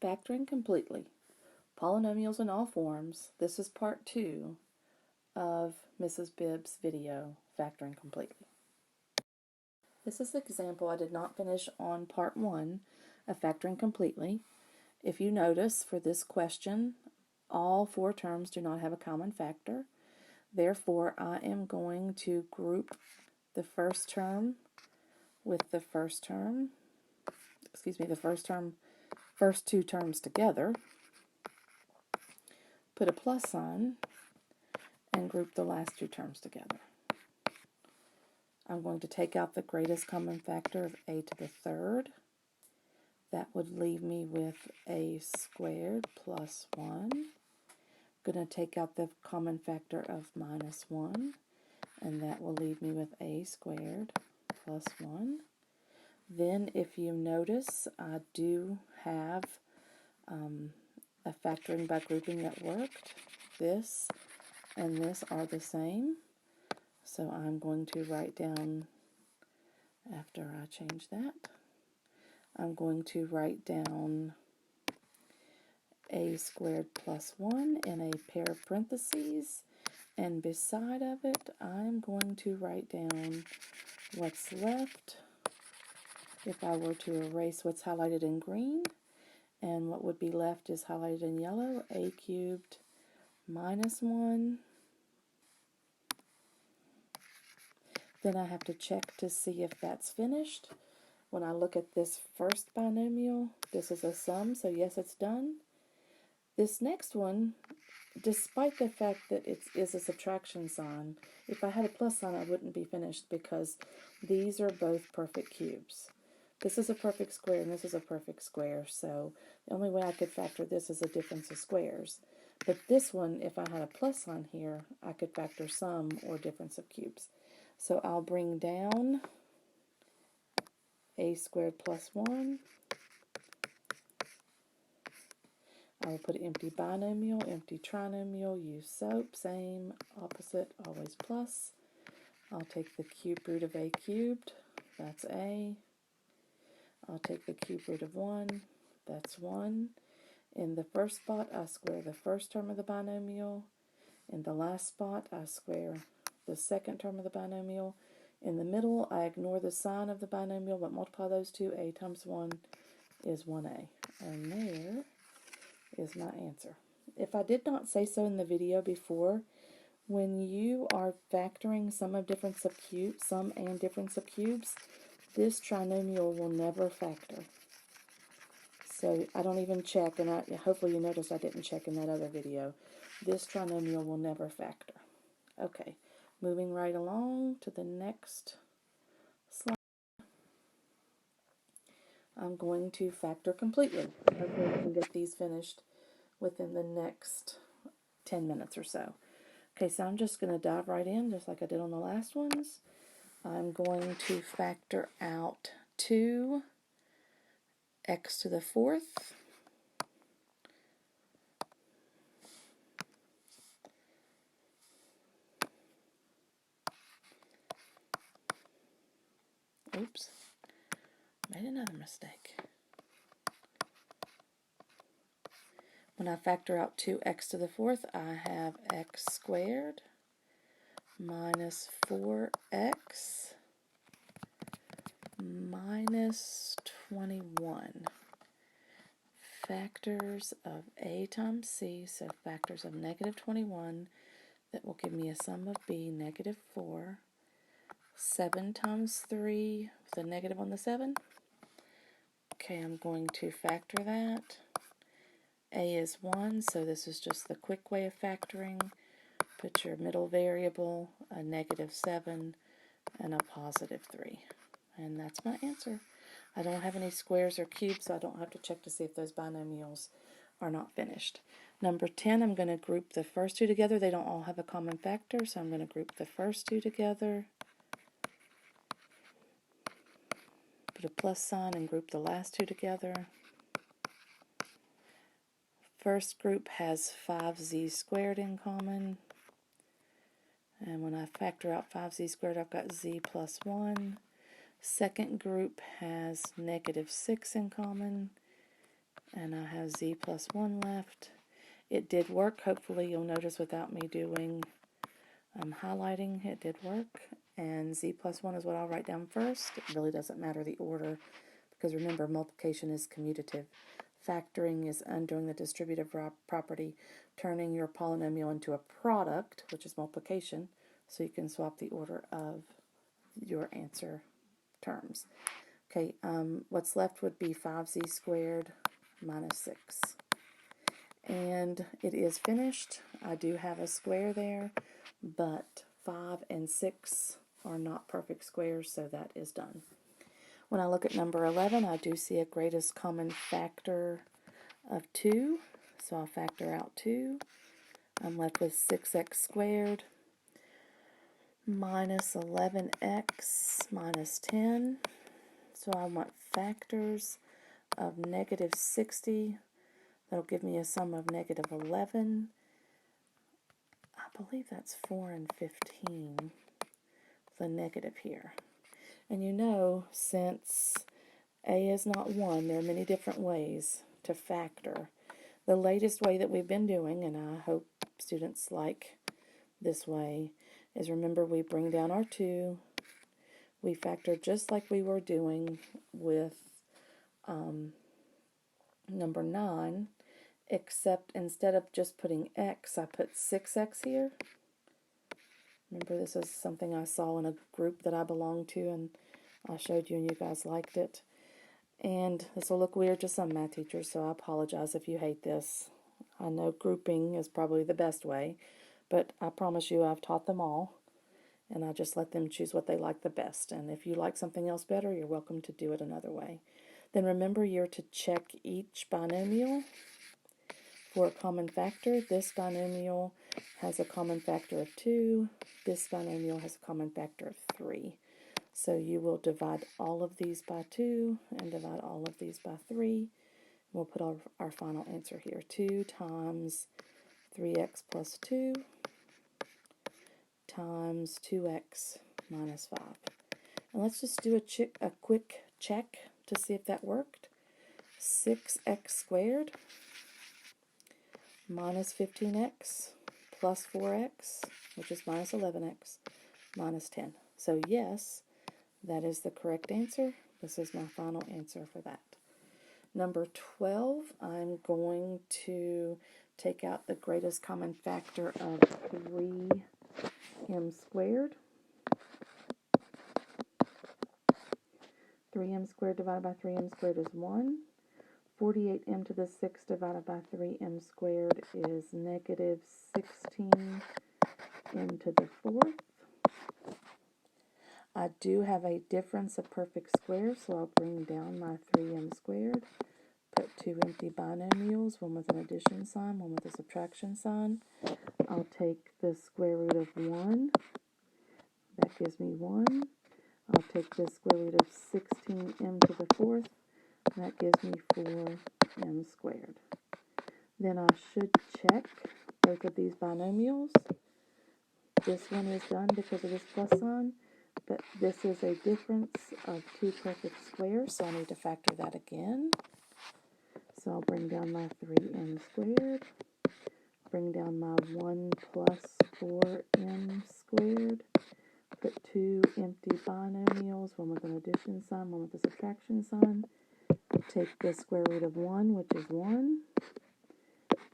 Factoring completely. Polynomials in all forms. This is part 2 of Mrs. Bibb's video, Factoring Completely. This is the example I did not finish on part 1 of Factoring Completely. If you notice, for this question, all 4 terms do not have a common factor. Therefore, I am going to group the first term with the first term, first 2 terms together, put a plus sign, and group the last 2 terms together. I'm going to take out the greatest common factor of a to the third. That would leave me with a squared plus 1. I'm going to take out the common factor of minus 1, and that will leave me with a squared plus 1. Then, if you notice, I do have a factoring by grouping that worked. This and this are the same. So I'm going to write down, after I change that, I'm going to write down a squared plus 1 in a pair of parentheses, and beside of it, I'm going to write down what's left if I were to erase what's highlighted in green, and what would be left is highlighted in yellow, a cubed minus 1. Then I have to check to see if that's finished. When I look at this first binomial, this is a sum, so yes, it's done. This next one, despite the fact that it is a subtraction sign, if I had a plus sign, I wouldn't be finished because these are both perfect cubes. This is a perfect square and this is a perfect square, so the only way I could factor this is a difference of squares. But this one, if I had a plus sign here, I could factor sum or difference of cubes. So I'll bring down a squared plus 1. I will put empty binomial, empty trinomial, use SOAP, same, opposite, always plus. I'll take the cube root of a cubed, that's a. I'll take the cube root of 1, that's 1. In the first spot, I square the first term of the binomial. In the last spot, I square the second term of the binomial. In the middle, I ignore the sign of the binomial, but multiply those two. A times 1 is 1a. And there is my answer. If I did not say so in the video before, when you are factoring sum and difference of cubes, this trinomial will never factor. So I don't even check, and hopefully you noticed I didn't check in that other video. This trinomial will never factor. Okay, moving right along to the next slide. I'm going to factor completely. Hopefully I can get these finished within the next 10 minutes or so. Okay, so I'm just going to dive right in, just like I did on the last ones. I'm going to factor out 2x to the 4th. Oops, made another mistake. When I factor out 2x to the 4th, I have x squared minus 4x minus 21. Factors of a times c, so factors of negative 21, that will give me a sum of b, negative 4. 7 times 3 with a negative on the 7. Okay, I'm going to factor that. A is 1, so this is just the quick way of factoring. Put your middle variable, a negative 7, and a positive 3. And that's my answer. I don't have any squares or cubes, so I don't have to check to see if those binomials are not finished. Number 10, I'm going to group the first 2 together. They don't all have a common factor, so I'm going to group the first 2 together. Put a plus sign and group the last 2 together. First group has 5z squared in common. And when I factor out 5z squared, I've got z plus 1. Second group has negative 6 in common. And I have z plus 1 left. It did work. Hopefully you'll notice without me doing highlighting, it did work. And z plus 1 is what I'll write down first. It really doesn't matter the order, because remember, multiplication is commutative. Factoring is undoing the distributive property, turning your polynomial into a product, which is multiplication, so you can swap the order of your answer terms. Okay, what's left would be 5z squared minus 6. And it is finished. I do have a square there, but 5 and 6 are not perfect squares, so that is done. When I look at number 11, I do see a greatest common factor of 2, so I'll factor out 2. I'm left with 6x squared minus 11x minus 10. So I want factors of negative 60. That'll give me a sum of negative 11. I believe that's 4 and 15, the negative here. And you know, since a is not 1, there are many different ways to factor. The latest way that we've been doing, and I hope students like this way, is remember we bring down our 2. We factor just like we were doing with number 9, except instead of just putting x, I put 6x here. Remember, this is something I saw in a group that I belonged to, and I showed you and you guys liked it. And this will look weird to some math teachers, so I apologize if you hate this. I know grouping is probably the best way, but I promise you I've taught them all, and I just let them choose what they like the best. And if you like something else better, you're welcome to do it another way. Then remember, you're to check each binomial for a common factor. This binomial has a common factor of 2. This binomial has a common factor of 3. So you will divide all of these by 2 and divide all of these by 3. We'll put our final answer here. 2 times 3x plus 2 times 2x minus 5. And let's just do a quick check to see if that worked. 6x squared minus 15x plus 4x, which is minus 11x, minus 10. So yes, that is the correct answer. This is my final answer for that. Number 12, I'm going to take out the greatest common factor of 3m squared. 3m squared divided by 3m squared is 1. 48m to the 6 divided by 3m squared is negative 16m to the 4th. I do have a difference of perfect squares, so I'll bring down my 3m squared, put 2 empty binomials, one with an addition sign, one with a subtraction sign. I'll take the square root of 1. That gives me 1. I'll take the square root of 16m to the 4th. That gives me 4m squared. Then I should check both of these binomials. This one is done because of this plus sign, but this is a difference of 2 perfect squares, so I need to factor that again. So I'll bring down my 3m squared, bring down my 1 plus 4m squared, put 2 empty binomials, one with an addition sign, one with a subtraction sign. Take the square root of 1, which is 1.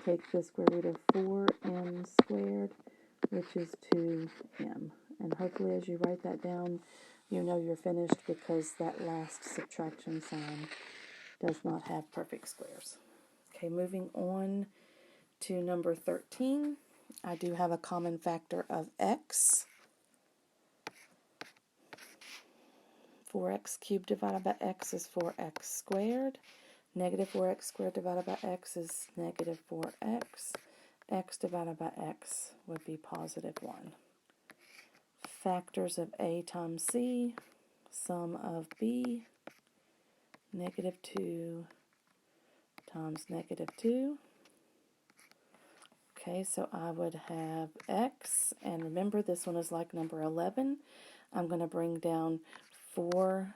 Take the square root of 4m squared, which is 2m. And hopefully as you write that down, you know you're finished, because that last subtraction sign does not have perfect squares. Okay, moving on to number 13. I do have a common factor of x. 4x cubed divided by x is 4x squared. Negative 4x squared divided by x is negative 4x. X divided by x would be positive 1. Factors of a times c, sum of b, negative 2 times negative 2. Okay, so I would have x, and remember this one is like number 11. I'm going to bring down 4x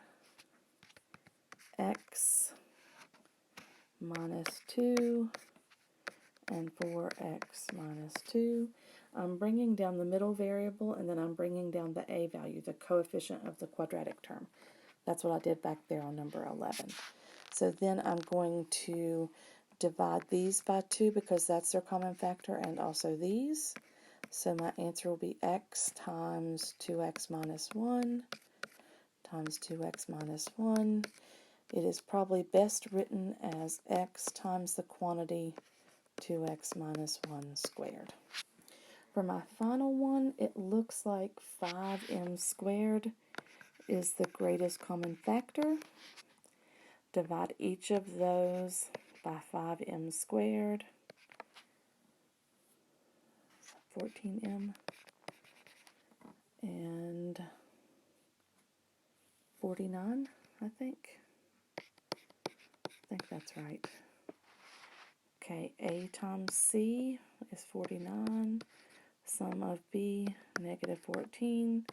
minus 2 and 4x minus 2. I'm bringing down the middle variable, and then I'm bringing down the a value, the coefficient of the quadratic term. That's what I did back there on number 11. So then I'm going to divide these by 2 because that's their common factor, and also these. So my answer will be x times 2x minus 1 times 2x minus 1. It is probably best written as x times the quantity 2x minus 1 squared. For my final one, it looks like 5m squared is the greatest common factor. Divide each of those by 5m squared, 14m, and 49, I think. I think that's right. Okay, a times c is 49. Sum of b, negative 14.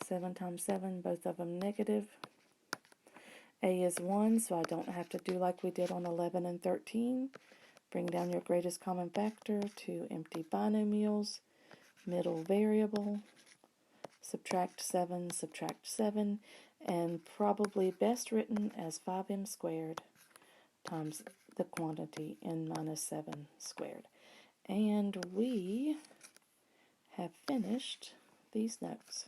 7 times 7, both of them negative. A is 1, so I don't have to do like we did on 11 and 13. Bring down your greatest common factor to empty binomials, middle variable, subtract 7, and probably best written as 5m squared times the quantity n minus 7 squared. And we have finished these notes.